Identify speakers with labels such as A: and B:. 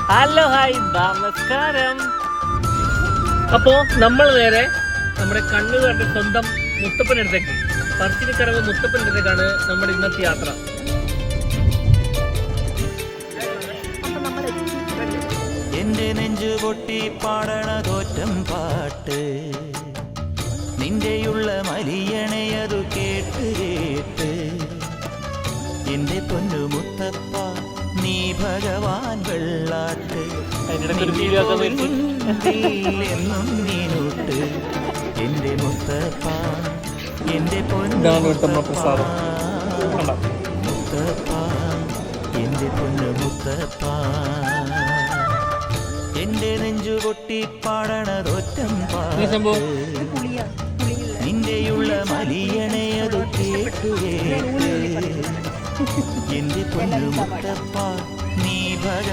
A: Hello hi നമസ്കാരം. അപ്പോ നമ്മൾ നേരെ നമ്മുടെ കണ്ണൂരുടെ സ്വന്തം മുത്തപ്പനടുത്തേക്ക്, പറശ്ശിനിക്കടവ് മുത്തപ്പനടുത്തേക്കാണ് നമ്മുടെ ഇന്നത്തെ യാത്ര.
B: എന്റെ നെഞ്ചു പൊട്ടി പാടണതോറ്റം പാട്ട്, നിന്റെയുള്ള മലിയണയതു കേട്ട് കേട്ട്, എന്റെ പൊന്നു മുത്തപ്പ നീ ഭഗവാൻ വെള്ളാട്ട്, എന്നും നീനൂട്ട്, എന്റെ മുത്തപ്പ എന്റെ പൊന്നു മുത്തപ്പ എന്റെ പൊന്നു മുത്തപ്പ. എന്റെ നെഞ്ചു പൊട്ടി പാടണതൊറ്റം പാട്ട്, നിന്റെയുള്ള മലിയണയതു കേട്ടു കേട്ട്, എന്റെ പൊന്നു മുത്തപ്പ നീ ഭഗ